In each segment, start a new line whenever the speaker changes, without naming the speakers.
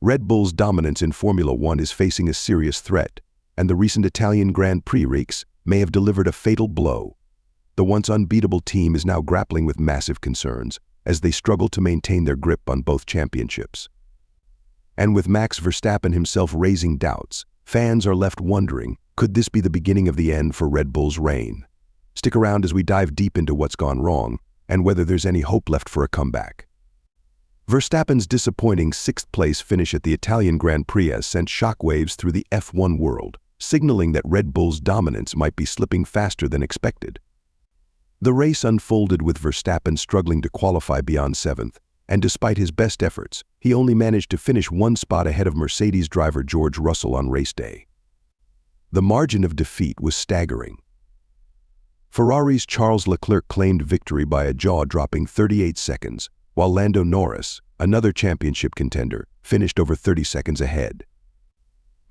Red Bull's dominance in Formula One is facing a serious threat, and the recent Italian Grand Prix reeks may have delivered a fatal blow. The once unbeatable team is now grappling with massive concerns as they struggle to maintain their grip on both championships. And with Max Verstappen himself raising doubts, fans are left wondering, could this be the beginning of the end for Red Bull's reign? Stick around as we dive deep into what's gone wrong and whether there's any hope left for a comeback. Verstappen's disappointing sixth-place finish at the Italian Grand Prix has sent shockwaves through the F1 world, signaling that Red Bull's dominance might be slipping faster than expected. The race unfolded with Verstappen struggling to qualify beyond seventh, and despite his best efforts, he only managed to finish one spot ahead of Mercedes driver George Russell on race day. The margin of defeat was staggering. Ferrari's Charles Leclerc claimed victory by a jaw-dropping 38 seconds, while Lando Norris, another championship contender, finished over 30 seconds ahead.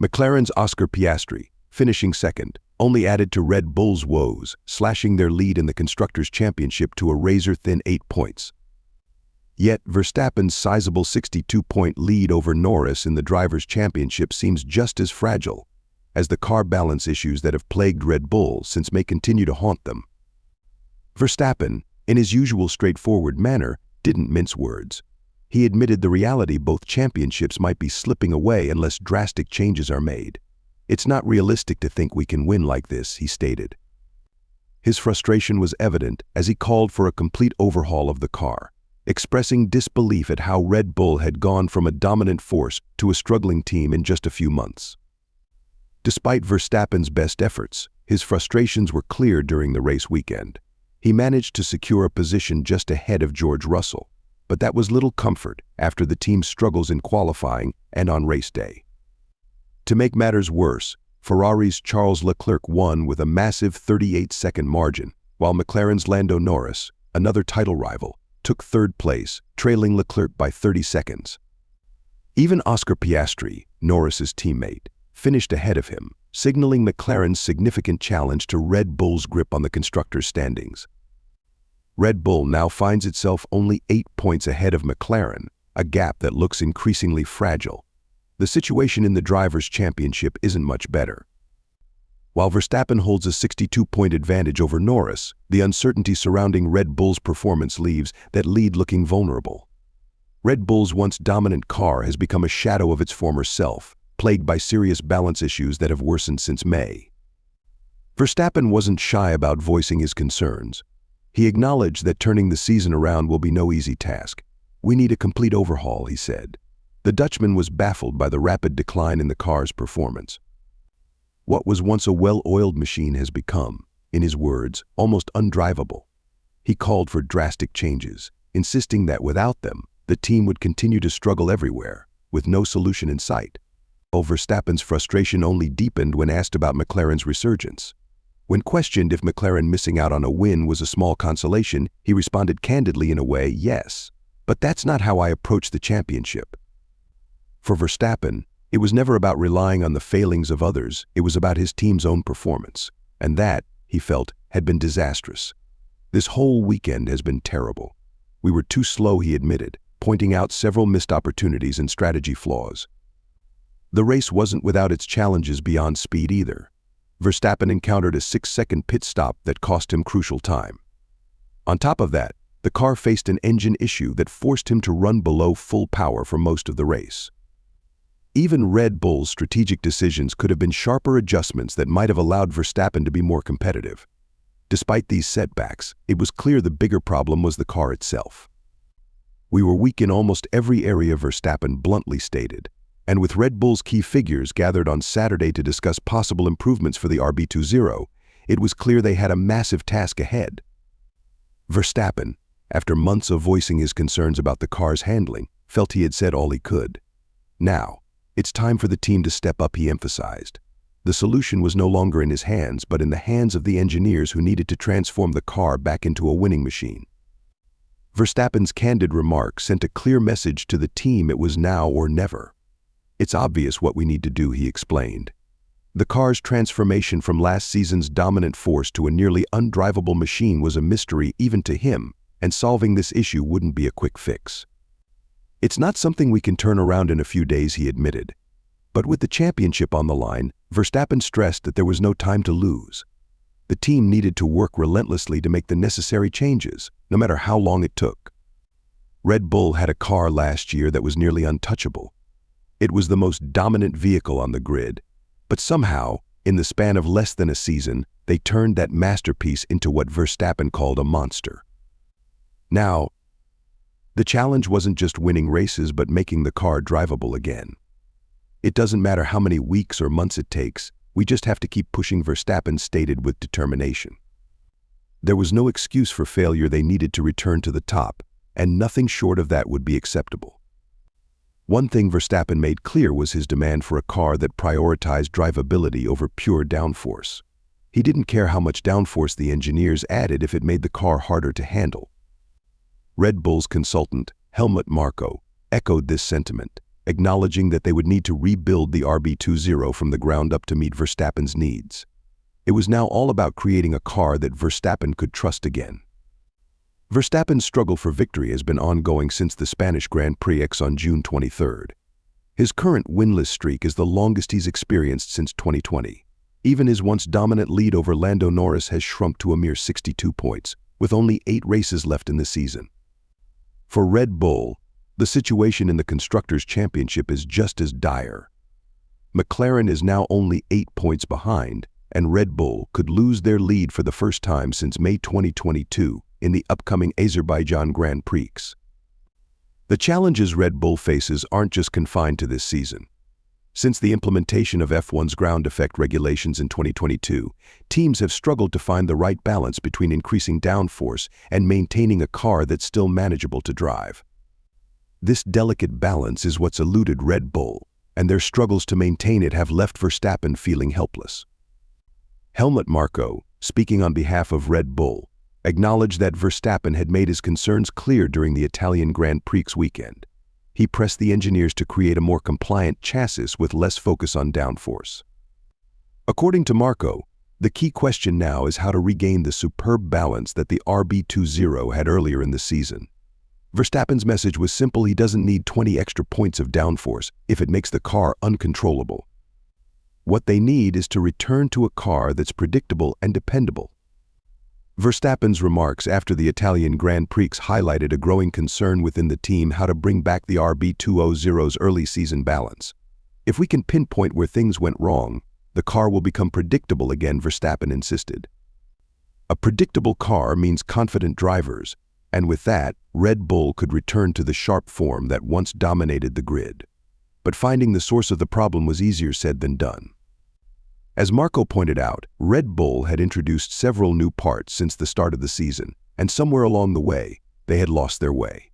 McLaren's Oscar Piastri, finishing second, only added to Red Bull's woes, slashing their lead in the Constructors' Championship to a razor-thin 8 points. Yet Verstappen's sizable 62-point lead over Norris in the Drivers' Championship seems just as fragile, as the car balance issues that have plagued Red Bull since may continue to haunt them. Verstappen, in his usual straightforward manner, didn't mince words. He admitted the reality both championships might be slipping away unless drastic changes are made. "It's not realistic to think we can win like this," he stated. His frustration was evident as he called for a complete overhaul of the car, expressing disbelief at how Red Bull had gone from a dominant force to a struggling team in just a few months. Despite Verstappen's best efforts, his frustrations were clear during the race weekend. He managed to secure a position just ahead of George Russell, but that was little comfort after the team's struggles in qualifying and on race day. To make matters worse, Ferrari's Charles Leclerc won with a massive 38-second margin, while McLaren's Lando Norris, another title rival, took third place, trailing Leclerc by 30 seconds. Even Oscar Piastri, Norris's teammate, finished ahead of him, signaling McLaren's significant challenge to Red Bull's grip on the constructors' standings. Red Bull now finds itself only 8 points ahead of McLaren, a gap that looks increasingly fragile. The situation in the Drivers' Championship isn't much better. While Verstappen holds a 62-point advantage over Norris, the uncertainty surrounding Red Bull's performance leaves that lead looking vulnerable. Red Bull's once dominant car has become a shadow of its former self, plagued by serious balance issues that have worsened since May. Verstappen wasn't shy about voicing his concerns. He acknowledged that turning the season around will be no easy task. "We need a complete overhaul," he said. The Dutchman was baffled by the rapid decline in the car's performance. What was once a well-oiled machine has become, in his words, almost undrivable. He called for drastic changes, insisting that without them, the team would continue to struggle everywhere, with no solution in sight. Verstappen's frustration only deepened when asked about McLaren's resurgence. When questioned if McLaren missing out on a win was a small consolation, he responded candidly in a way, "Yes, but that's not how I approach the championship." For Verstappen, it was never about relying on the failings of others, it was about his team's own performance, and that, he felt, had been disastrous. "This whole weekend has been terrible. We were too slow," he admitted, pointing out several missed opportunities and strategy flaws. The race wasn't without its challenges beyond speed either. Verstappen encountered a 6-second pit stop that cost him crucial time. On top of that, the car faced an engine issue that forced him to run below full power for most of the race. Even Red Bull's strategic decisions could have been sharper adjustments that might have allowed Verstappen to be more competitive. Despite these setbacks, it was clear the bigger problem was the car itself. "We were weak in almost every area," Verstappen bluntly stated. And with Red Bull's key figures gathered on Saturday to discuss possible improvements for the RB20, it was clear they had a massive task ahead. Verstappen, after months of voicing his concerns about the car's handling, felt he had said all he could. Now, it's time for the team to step up, he emphasized. The solution was no longer in his hands, but in the hands of the engineers who needed to transform the car back into a winning machine. Verstappen's candid remarks sent a clear message to the team: it was now or never. "It's obvious what we need to do," he explained. The car's transformation from last season's dominant force to a nearly undrivable machine was a mystery even to him, and solving this issue wouldn't be a quick fix. It's not something we can turn around in a few days, he admitted. But with the championship on the line, Verstappen stressed that there was no time to lose. The team needed to work relentlessly to make the necessary changes, no matter how long it took. Red Bull had a car last year that was nearly untouchable. It was the most dominant vehicle on the grid, but somehow, in the span of less than a season, they turned that masterpiece into what Verstappen called a monster. Now, the challenge wasn't just winning races but making the car drivable again. It doesn't matter how many weeks or months it takes, we just have to keep pushing, Verstappen stated with determination. There was no excuse for failure. They needed to return to the top, and nothing short of that would be acceptable. One thing Verstappen made clear was his demand for a car that prioritized drivability over pure downforce. He didn't care how much downforce the engineers added if it made the car harder to handle. Red Bull's consultant, Helmut Marko, echoed this sentiment, acknowledging that they would need to rebuild the RB20 from the ground up to meet Verstappen's needs. It was now all about creating a car that Verstappen could trust again. Verstappen's struggle for victory has been ongoing since the Spanish Grand Prix on June 23rd. His current winless streak is the longest he's experienced since 2020. Even his once dominant lead over Lando Norris has shrunk to a mere 62 points, with only 8 races left in the season. For Red Bull, the situation in the Constructors' Championship is just as dire. McLaren is now only 8 points behind, and Red Bull could lose their lead for the first time since May 2022 in the upcoming Azerbaijan Grand Prix. The challenges Red Bull faces aren't just confined to this season. Since the implementation of F1's ground effect regulations in 2022, teams have struggled to find the right balance between increasing downforce and maintaining a car that's still manageable to drive. This delicate balance is what's eluded Red Bull, and their struggles to maintain it have left Verstappen feeling helpless. Helmut Marko, speaking on behalf of Red Bull, acknowledged that Verstappen had made his concerns clear during the Italian Grand Prix weekend. He pressed the engineers to create a more compliant chassis with less focus on downforce. According to Marko, the key question now is how to regain the superb balance that the RB20 had earlier in the season. Verstappen's message was simple: he doesn't need 20 extra points of downforce if it makes the car uncontrollable. What they need is to return to a car that's predictable and dependable. Verstappen's remarks after the Italian Grand Prix highlighted a growing concern within the team how to bring back the RB20's early season balance. If we can pinpoint where things went wrong, the car will become predictable again, Verstappen insisted. A predictable car means confident drivers, and with that, Red Bull could return to the sharp form that once dominated the grid. But finding the source of the problem was easier said than done. As Marko pointed out, Red Bull had introduced several new parts since the start of the season, and somewhere along the way, they had lost their way.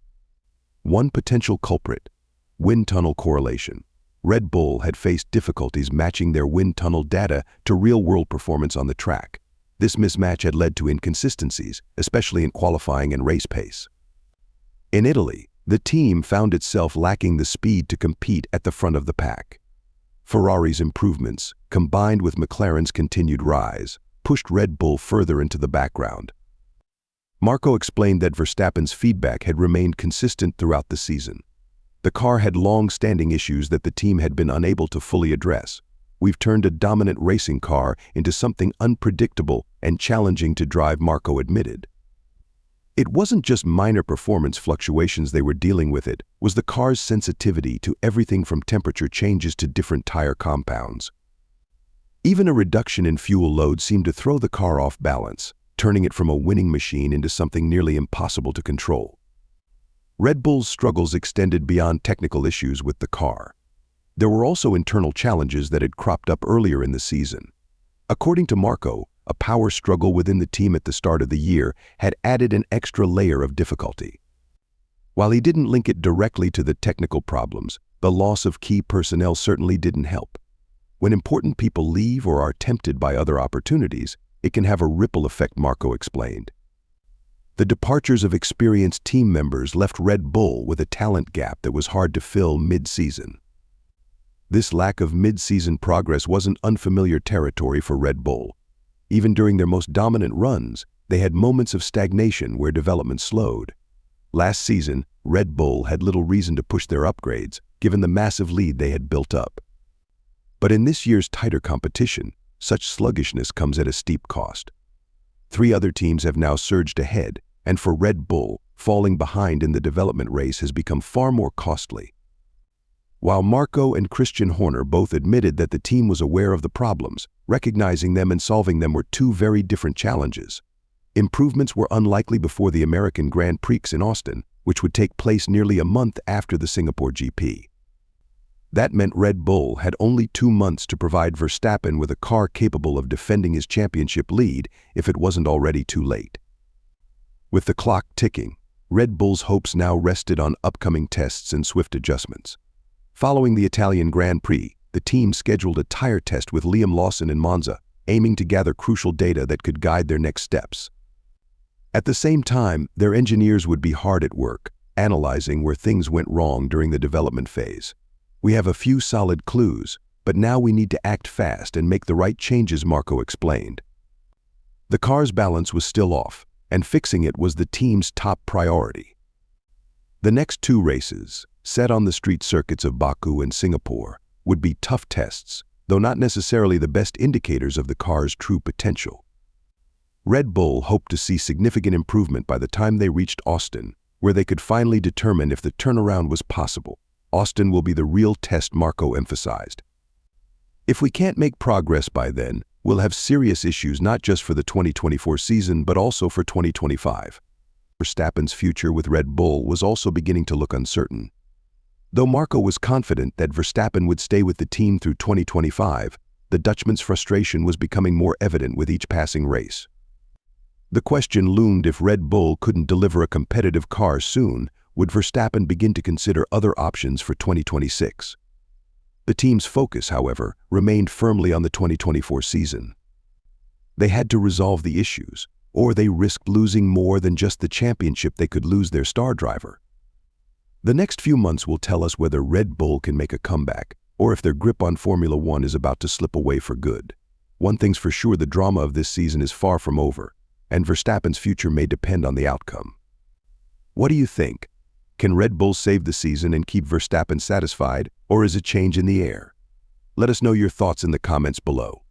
One potential culprit: wind tunnel correlation. Red Bull had faced difficulties matching their wind tunnel data to real-world performance on the track. This mismatch had led to inconsistencies, especially in qualifying and race pace. In Italy, the team found itself lacking the speed to compete at the front of the pack. Ferrari's improvements, combined with McLaren's continued rise, pushed Red Bull further into the background. Marko explained that Verstappen's feedback had remained consistent throughout the season. The car had long-standing issues that the team had been unable to fully address. We've turned a dominant racing car into something unpredictable and challenging to drive, Marko admitted. It wasn't just minor performance fluctuations they were dealing with, it was the car's sensitivity to everything from temperature changes to different tire compounds. Even a reduction in fuel load seemed to throw the car off balance, turning it from a winning machine into something nearly impossible to control. Red Bull's struggles extended beyond technical issues with the car. There were also internal challenges that had cropped up earlier in the season. According to Marko, a power struggle within the team at the start of the year had added an extra layer of difficulty. While he didn't link it directly to the technical problems, the loss of key personnel certainly didn't help. When important people leave or are tempted by other opportunities, it can have a ripple effect, Marko explained. The departures of experienced team members left Red Bull with a talent gap that was hard to fill mid-season. This lack of mid-season progress wasn't unfamiliar territory for Red Bull. Even during their most dominant runs, they had moments of stagnation where development slowed. Last season, Red Bull had little reason to push their upgrades, given the massive lead they had built up. But in this year's tighter competition, such sluggishness comes at a steep cost. 3 other teams have now surged ahead, and for Red Bull, falling behind in the development race has become far more costly. While Marco and Christian Horner both admitted that the team was aware of the problems, recognizing them and solving them were 2 very different challenges. Improvements were unlikely before the American Grand Prix in Austin, which would take place nearly a month after the Singapore GP. That meant Red Bull had only 2 months to provide Verstappen with a car capable of defending his championship lead if it wasn't already too late. With the clock ticking, Red Bull's hopes now rested on upcoming tests and swift adjustments. Following the Italian Grand Prix, the team scheduled a tire test with Liam Lawson in Monza, aiming to gather crucial data that could guide their next steps. At the same time, their engineers would be hard at work, analyzing where things went wrong during the development phase. We have a few solid clues, but now we need to act fast and make the right changes, Marco explained. The car's balance was still off, and fixing it was the team's top priority. The next 2 races, set on the street circuits of Baku and Singapore, would be tough tests, though not necessarily the best indicators of the car's true potential. Red Bull hoped to see significant improvement by the time they reached Austin, where they could finally determine if the turnaround was possible. Austin will be the real test, Marco emphasized. If we can't make progress by then, we'll have serious issues not just for the 2024 season but also for 2025. Verstappen's future with Red Bull was also beginning to look uncertain. Though Marco was confident that Verstappen would stay with the team through 2025, the Dutchman's frustration was becoming more evident with each passing race. The question loomed: if Red Bull couldn't deliver a competitive car soon, would Verstappen begin to consider other options for 2026? The team's focus, however, remained firmly on the 2024 season. They had to resolve the issues, or they risked losing more than just the championship. They could lose their star driver. The next few months will tell us whether Red Bull can make a comeback, or if their grip on Formula One is about to slip away for good. One thing's for sure: the drama of this season is far from over, and Verstappen's future may depend on the outcome. What do you think? Can Red Bull save the season and keep Verstappen satisfied, or is a change in the air? Let us know your thoughts in the comments below.